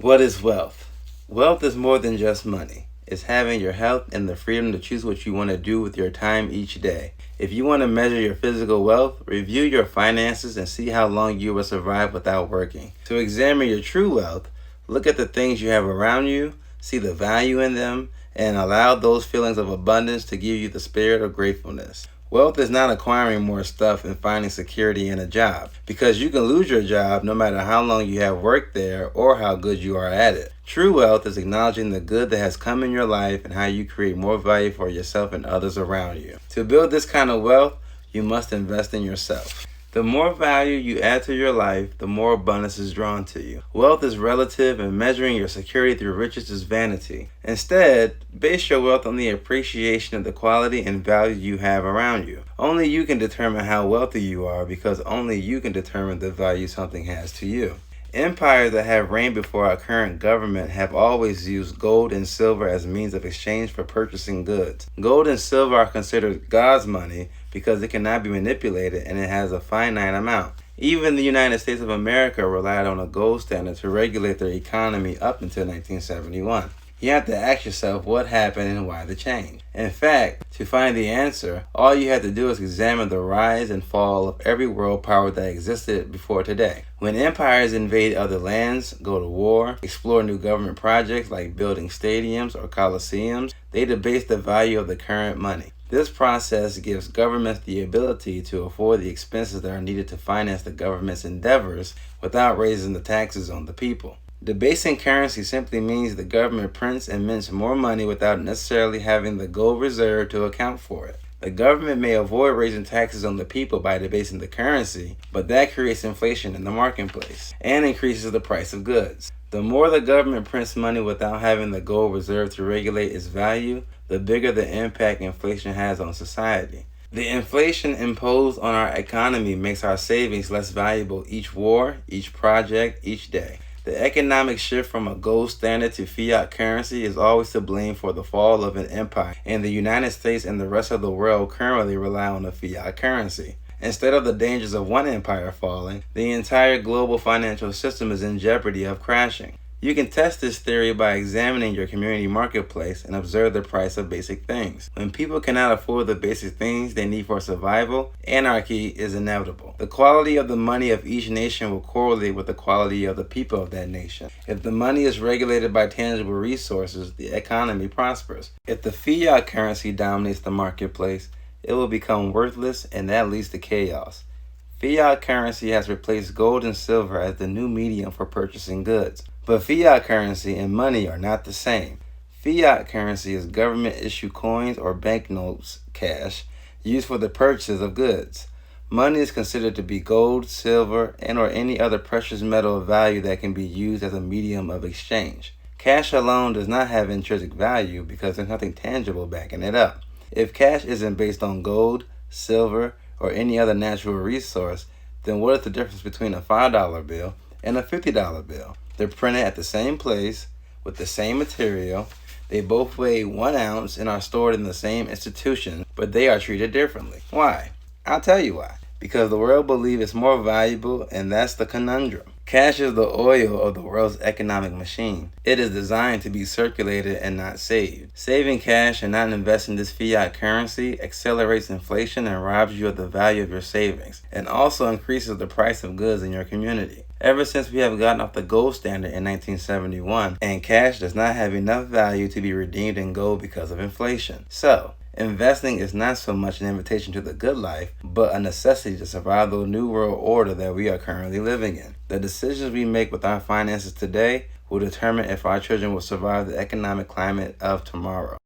What is wealth? Wealth is more than just money. It's having your health and the freedom to choose what you want to do with your time each day. If you want to measure your physical wealth, review your finances and see how long you will survive without working. To examine your true wealth, look at the things you have around you, see the value in them, and allow those feelings of abundance to give you the spirit of gratefulness. Wealth is not acquiring more stuff and finding security in a job, because you can lose your job no matter how long you have worked there or how good you are at it. True wealth is acknowledging the good that has come in your life and how you create more value for yourself and others around you. To build this kind of wealth, you must invest in yourself. The more value you add to your life, the more abundance is drawn to you. Wealth is relative, and measuring your security through riches is vanity. Instead, base your wealth on the appreciation of the quality and value you have around you. Only you can determine how wealthy you are, because only you can determine the value something has to you. Empires that have reigned before our current government have always used gold and silver as means of exchange for purchasing goods. Gold and silver are considered God's money because it cannot be manipulated and it has a finite amount. Even the United States of America relied on a gold standard to regulate their economy up until 1971. You have to ask yourself what happened and why the change. In fact, to find the answer, all you have to do is examine the rise and fall of every world power that existed before today. When empires invade other lands, go to war, explore new government projects like building stadiums or coliseums, they debase the value of the current money. This process gives governments the ability to afford the expenses that are needed to finance the government's endeavors without raising the taxes on the people. Debasing currency simply means the government prints and mints more money without necessarily having the gold reserve to account for it. The government may avoid raising taxes on the people by debasing the currency, but that creates inflation in the marketplace and increases the price of goods. The more the government prints money without having the gold reserve to regulate its value, the bigger the impact inflation has on society. The inflation imposed on our economy makes our savings less valuable each war, each project, each day. The economic shift from a gold standard to fiat currency is always to blame for the fall of an empire, and the United States and the rest of the world currently rely on the fiat currency. Instead of the dangers of one empire falling, the entire global financial system is in jeopardy of crashing. You can test this theory by examining your community marketplace and observe the price of basic things. When people cannot afford the basic things they need for survival, anarchy is inevitable. The quality of the money of each nation will correlate with the quality of the people of that nation. If the money is regulated by tangible resources, the economy prospers. If the fiat currency dominates the marketplace, it will become worthless, and that leads to chaos. Fiat currency has replaced gold and silver as the new medium for purchasing goods. But fiat currency and money are not the same. Fiat currency is government-issued coins or banknotes, cash, used for the purchase of goods. Money is considered to be gold, silver, and or any other precious metal of value that can be used as a medium of exchange. Cash alone does not have intrinsic value because there's nothing tangible backing it up. If cash isn't based on gold, silver, or any other natural resource, then what is the difference between a $5 bill and a $50 bill? They're printed at the same place with the same material. They both weigh 1 ounce and are stored in the same institution, but they are treated differently. Why? I'll tell you why. Because the world believes it's more valuable, and that's the conundrum. Cash is the oil of the world's economic machine. It is designed to be circulated and not saved. Saving cash and not investing this fiat currency accelerates inflation and robs you of the value of your savings, and also increases the price of goods in your community. Ever since we have gotten off the gold standard in 1971, and cash does not have enough value to be redeemed in gold because of inflation. So, investing is not so much an invitation to the good life, but a necessity to survive the new world order that we are currently living in. The decisions we make with our finances today will determine if our children will survive the economic climate of tomorrow.